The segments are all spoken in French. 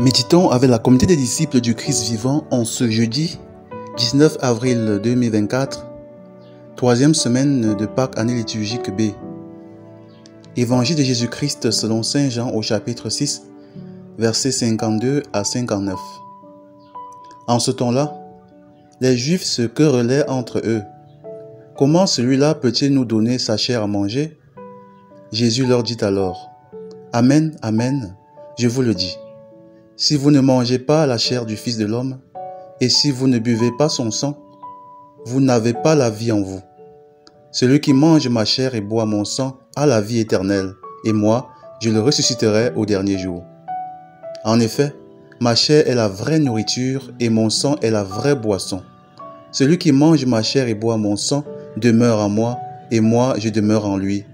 Méditons avec la communauté des disciples du Christ vivant en ce jeudi 19 avril 2024, troisième semaine de Pâques, année liturgique B. Évangile de Jésus-Christ selon Saint Jean au chapitre 6, versets 52 à 59. En ce temps-là, les Juifs se querellaient entre eux. « Comment celui-là peut-il nous donner sa chair à manger ?» Jésus leur dit alors, « Amen, amen, je vous le dis. Si vous ne mangez pas la chair du Fils de l'homme, et si vous ne buvez pas son sang, vous n'avez pas la vie en vous. Celui qui mange ma chair et boit mon sang a la vie éternelle, et moi, je le ressusciterai au dernier jour. En effet, ma chair est la vraie nourriture, et mon sang est la vraie boisson. Celui qui mange ma chair et boit mon sang demeure en moi, et moi je demeure en lui.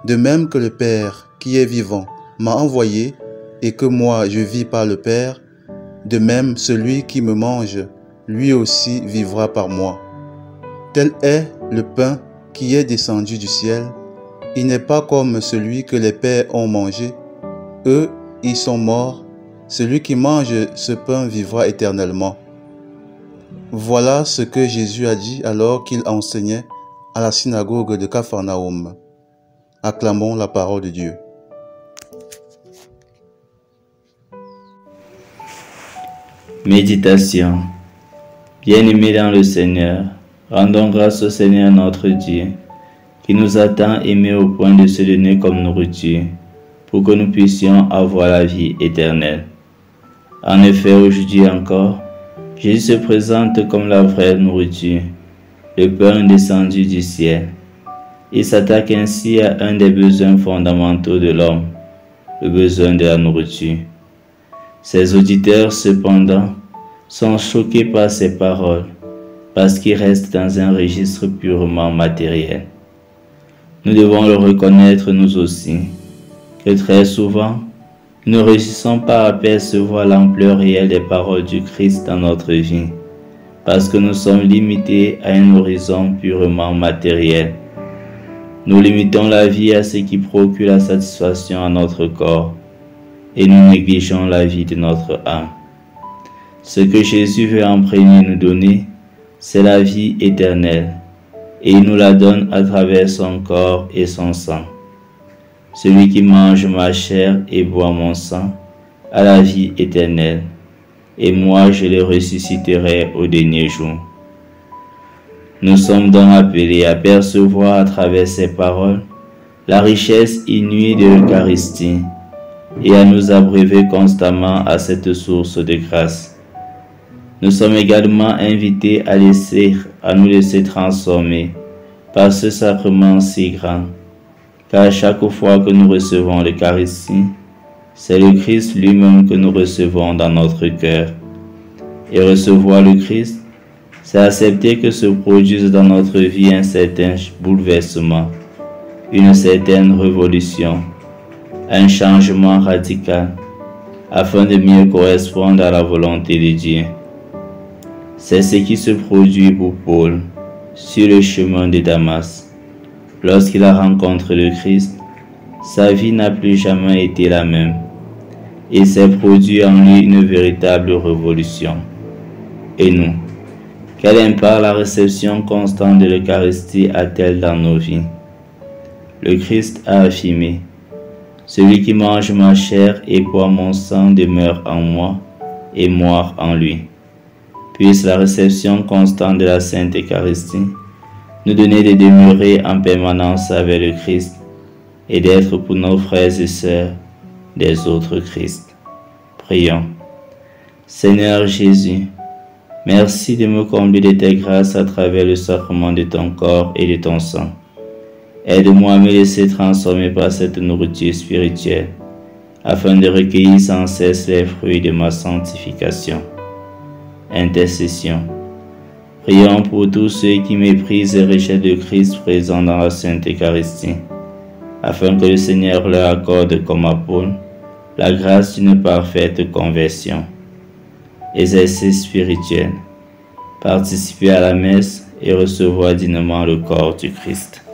De même que le Père, qui est vivant, m'a envoyé, et que moi je vis par le Père, de même celui qui me mange, lui aussi vivra par moi. Tel est le pain qui est descendu du ciel. Il n'est pas comme celui que les pères ont mangé. Eux, ils sont morts. Celui qui mange ce pain vivra éternellement. » Voilà ce que Jésus a dit alors qu'il enseignait à la synagogue de Capharnaüm. Acclamons la parole de Dieu. Méditation. Bien-aimés dans le Seigneur, rendons grâce au Seigneur notre Dieu, qui nous a tant aimés au point de se donner comme nourriture, pour que nous puissions avoir la vie éternelle. En effet, aujourd'hui encore, Jésus se présente comme la vraie nourriture, le pain descendu du ciel. Il s'attaque ainsi à un des besoins fondamentaux de l'homme, le besoin de la nourriture. Ses auditeurs, cependant, sont choqués par ces paroles, parce qu'ils restent dans un registre purement matériel. Nous devons le reconnaître nous aussi, que très souvent, nous ne réussissons pas à percevoir l'ampleur réelle des paroles du Christ dans notre vie, parce que nous sommes limités à un horizon purement matériel. Nous limitons la vie à ce qui procure la satisfaction à notre corps, et nous négligeons la vie de notre âme. Ce que Jésus veut en premier nous donner, c'est la vie éternelle, et il nous la donne à travers son corps et son sang. Celui qui mange ma chair et boit mon sang a la vie éternelle, et moi je le ressusciterai au dernier jour. Nous sommes donc appelés à percevoir à travers ces paroles la richesse inouïe de l'Eucharistie, et à nous abreuver constamment à cette source de grâce. Nous sommes également invités à nous laisser transformer par ce sacrement si grand, car chaque fois que nous recevons l'Eucharistie, c'est le Christ lui-même que nous recevons dans notre cœur. Et recevoir le Christ, c'est accepter que se produise dans notre vie un certain bouleversement, une certaine révolution, un changement radical, afin de mieux correspondre à la volonté de Dieu. C'est ce qui se produit pour Paul sur le chemin de Damas. Lorsqu'il a rencontré le Christ, sa vie n'a plus jamais été la même. Il s'est produit en lui une véritable révolution. Et nous, quel impact la réception constante de l'Eucharistie a-t-elle dans nos vies? Le Christ a affirmé: « Celui qui mange ma chair et boit mon sang demeure en moi, et moi en lui. » Puisse la réception constante de la Sainte Eucharistie nous donner de demeurer en permanence avec le Christ et d'être pour nos frères et sœurs des autres Christ. Prions. Seigneur Jésus, merci de me combler de tes grâces à travers le sacrement de ton corps et de ton sang. Aide-moi à me laisser transformer par cette nourriture spirituelle, afin de recueillir sans cesse les fruits de ma sanctification. Intercession. Prions pour tous ceux qui méprisent et rejettent le Christ présent dans la Sainte Eucharistie, afin que le Seigneur leur accorde comme à Paul la grâce d'une parfaite conversion. Exercice spirituel. Participer à la messe et recevoir dignement le corps du Christ.